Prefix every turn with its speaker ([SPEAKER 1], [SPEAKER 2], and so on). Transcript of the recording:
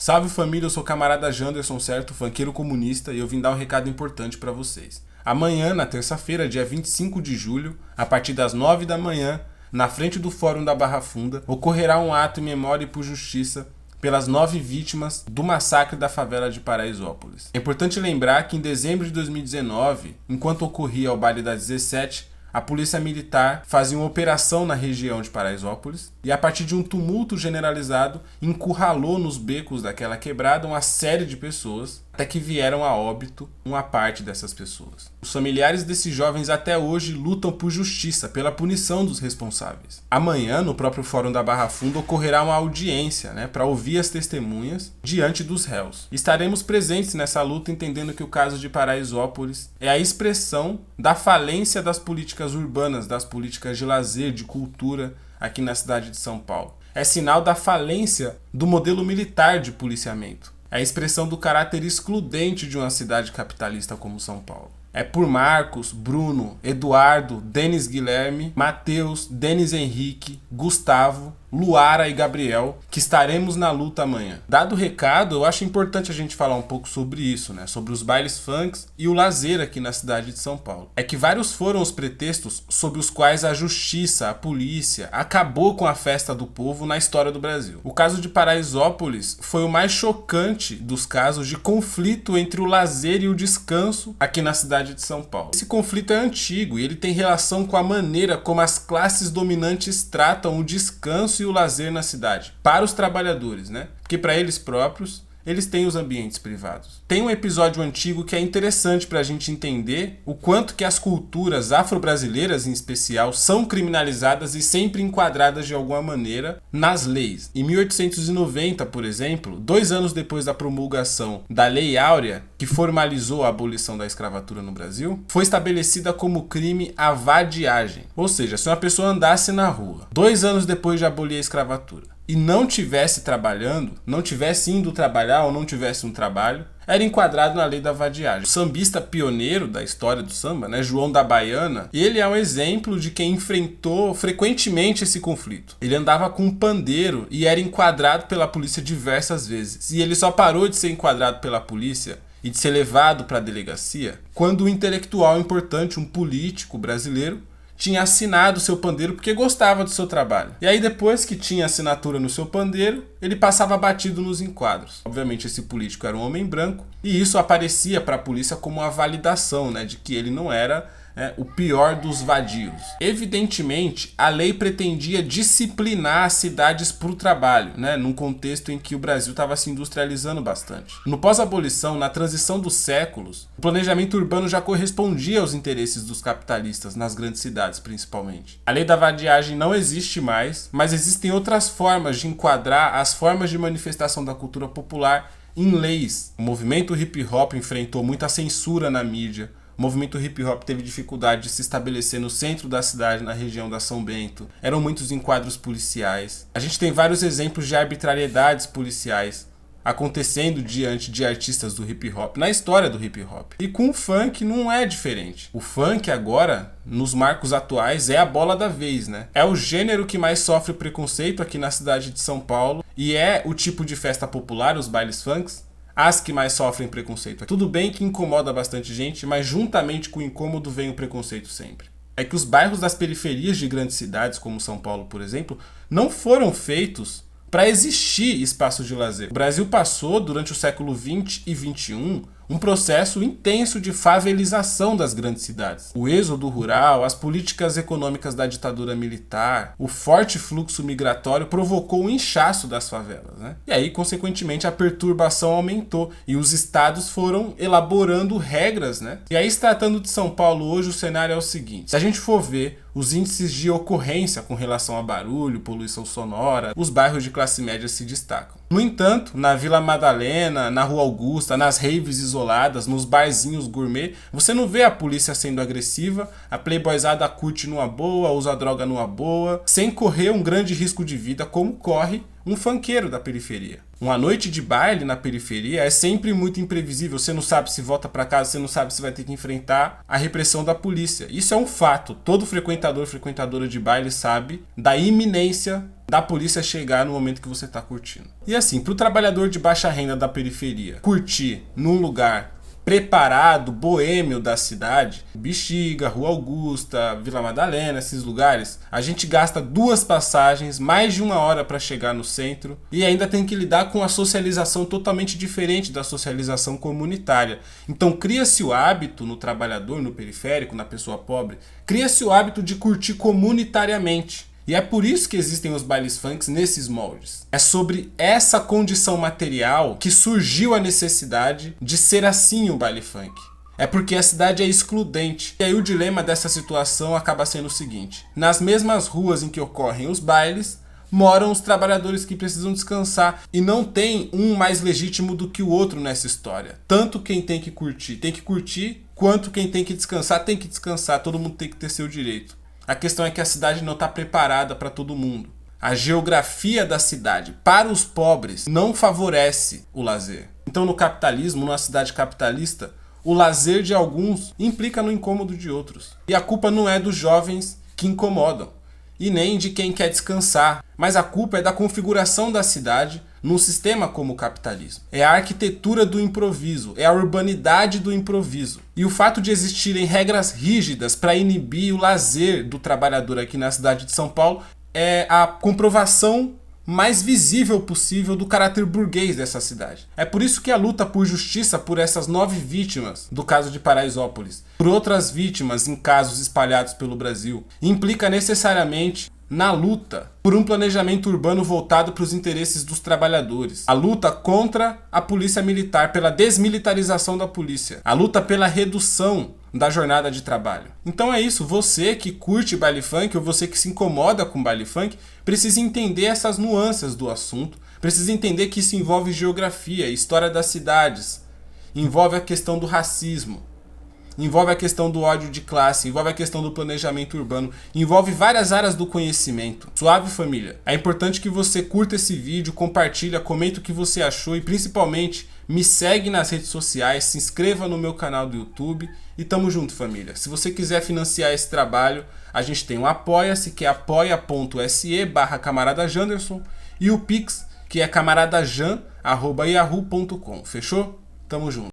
[SPEAKER 1] Salve família, eu sou o camarada Janderson, certo? Funkeiro comunista, e eu vim dar um recado importante pra vocês. Amanhã, na terça-feira, dia 25 de julho, a partir das 9 da manhã, na frente do Fórum da Barra Funda, ocorrerá um ato em memória e por justiça pelas 9 vítimas do massacre da favela de Paraisópolis. É importante lembrar que em dezembro de 2019, enquanto ocorria o baile da 17, a polícia militar fazia uma operação na região de Paraisópolis e, a partir de um tumulto generalizado, encurralou nos becos daquela quebrada uma série de pessoas, até que vieram a óbito uma parte dessas pessoas. Os familiares desses jovens até hoje lutam por justiça, pela punição dos responsáveis. Amanhã, no próprio Fórum da Barra Funda, ocorrerá uma audiência, para ouvir as testemunhas diante dos réus. Estaremos presentes nessa luta, entendendo que o caso de Paraisópolis é a expressão da falência das políticas urbanas, das políticas de lazer, de cultura aqui na cidade de São Paulo. É sinal da falência do modelo militar de policiamento. É a expressão do caráter excludente de uma cidade capitalista como São Paulo. É por Marcos, Bruno, Eduardo, Denis Guilherme, Matheus, Denis Henrique, Gustavo, Luara e Gabriel que estaremos na luta amanhã. Dado o recado, eu acho importante a gente falar um pouco sobre isso, sobre os bailes funks e o lazer aqui na cidade de São Paulo. É que vários foram os pretextos sob os quais a justiça, a polícia, acabou com a festa do povo na história do Brasil. O caso de Paraisópolis foi o mais chocante dos casos de conflito entre o lazer e o descanso aqui na cidade de São Paulo. Esse conflito é antigo e ele tem relação com a maneira como as classes dominantes tratam o descanso e o lazer na cidade, para os trabalhadores, Porque para eles próprios, eles têm os ambientes privados. Tem um episódio antigo que é interessante para a gente entender o quanto que as culturas afro-brasileiras, em especial, são criminalizadas e sempre enquadradas de alguma maneira nas leis. Em 1890, por exemplo, 2 anos depois da promulgação da Lei Áurea, que formalizou a abolição da escravatura no Brasil, foi estabelecida como crime a vadiagem. Ou seja, se uma pessoa andasse na rua 2 anos depois de abolir a escravatura e não tivesse trabalhando, não tivesse indo trabalhar ou não tivesse um trabalho, era enquadrado na lei da vadiagem. O sambista pioneiro da história do samba, João da Baiana, ele é um exemplo de quem enfrentou frequentemente esse conflito. Ele andava com um pandeiro e era enquadrado pela polícia diversas vezes. E ele só parou de ser enquadrado pela polícia e de ser levado para a delegacia quando um intelectual importante, um político brasileiro, tinha assinado seu pandeiro porque gostava do seu trabalho. E aí, depois que tinha assinatura no seu pandeiro, ele passava batido nos enquadros. Obviamente, esse político era um homem branco e isso aparecia para a polícia como uma validação, de que ele não era o pior dos vadios. Evidentemente, a lei pretendia disciplinar as cidades para o trabalho, num contexto em que o Brasil estava se industrializando bastante. No pós-abolição, na transição dos séculos, o planejamento urbano já correspondia aos interesses dos capitalistas, nas grandes cidades principalmente. A lei da vadiagem não existe mais, mas existem outras formas de enquadrar as formas de manifestação da cultura popular em leis. O movimento hip-hop enfrentou muita censura na mídia. O movimento hip-hop teve dificuldade de se estabelecer no centro da cidade, na região da São Bento. Eram muitos enquadros policiais. A gente tem vários exemplos de arbitrariedades policiais acontecendo diante de artistas do hip-hop, na história do hip-hop. E com o funk não é diferente. O funk agora, nos marcos atuais, é a bola da vez, É o gênero que mais sofre preconceito aqui na cidade de São Paulo e é o tipo de festa popular, os bailes funks, as que mais sofrem preconceito. Tudo bem que incomoda bastante gente, mas juntamente com o incômodo vem o preconceito sempre. É que os bairros das periferias de grandes cidades, como São Paulo, por exemplo, não foram feitos para existir espaços de lazer. O Brasil passou, durante o século XX e XXI, um processo intenso de favelização das grandes cidades. O êxodo rural, as políticas econômicas da ditadura militar, o forte fluxo migratório provocou o inchaço das favelas. E aí, consequentemente, a perturbação aumentou e os estados foram elaborando regras. E aí, se tratando de São Paulo hoje, o cenário é o seguinte. Se a gente for ver os índices de ocorrência com relação a barulho, poluição sonora, os bairros de classe média se destacam. No entanto, na Vila Madalena, na Rua Augusta, nas raves isoladas, nos barzinhos gourmet, você não vê a polícia sendo agressiva, a playboyzada curte numa boa, usa droga numa boa, sem correr um grande risco de vida como corre um funkeiro da periferia. Uma noite de baile na periferia é sempre muito imprevisível. Você não sabe se volta para casa, você não sabe se vai ter que enfrentar a repressão da polícia. Isso é um fato. Todo frequentador, frequentadora de baile sabe da iminência da polícia chegar no momento que você está curtindo. E assim, para o trabalhador de baixa renda da periferia curtir num lugar preparado, boêmio da cidade, Bexiga, Rua Augusta, Vila Madalena, esses lugares, a gente gasta 2 passagens, mais de 1 hora para chegar no centro e ainda tem que lidar com a socialização totalmente diferente da socialização comunitária. Então cria-se o hábito no trabalhador, no periférico, na pessoa pobre, cria-se o hábito de curtir comunitariamente. E é por isso que existem os bailes funks nesses moldes. É sobre essa condição material que surgiu a necessidade de ser assim o baile funk. É porque a cidade é excludente. E aí o dilema dessa situação acaba sendo o seguinte: nas mesmas ruas em que ocorrem os bailes, moram os trabalhadores que precisam descansar. E não tem um mais legítimo do que o outro nessa história. Tanto quem tem que curtir, quanto quem tem que descansar, tem que descansar. Todo mundo tem que ter seu direito. A questão é que a cidade não está preparada para todo mundo. A geografia da cidade para os pobres não favorece o lazer. Então no capitalismo, numa cidade capitalista, o lazer de alguns implica no incômodo de outros. E a culpa não é dos jovens que incomodam, e nem de quem quer descansar, mas a culpa é da configuração da cidade num sistema como o capitalismo. É a arquitetura do improviso, é a urbanidade do improviso. E o fato de existirem regras rígidas para inibir o lazer do trabalhador aqui na cidade de São Paulo é a comprovação mais visível possível do caráter burguês dessa cidade. É por isso que a luta por justiça por essas 9 vítimas do caso de Paraisópolis, por outras vítimas em casos espalhados pelo Brasil, implica necessariamente na luta por um planejamento urbano voltado para os interesses dos trabalhadores. A luta contra a polícia militar, pela desmilitarização da polícia. A luta pela redução da jornada de trabalho. Então é isso, você que curte baile funk ou você que se incomoda com baile funk, precisa entender essas nuances do assunto, precisa entender que isso envolve geografia, história das cidades, envolve a questão do racismo, envolve a questão do ódio de classe, envolve a questão do planejamento urbano, envolve várias áreas do conhecimento. Suave, família? É importante que você curta esse vídeo, compartilha, comenta o que você achou e principalmente me segue nas redes sociais, se inscreva no meu canal do YouTube e tamo junto, família. Se você quiser financiar esse trabalho, a gente tem o Apoia-se, que é apoia.se/Camarada Janderson, e o Pix, que é camaradajan@yahoo.com. Fechou? Tamo junto.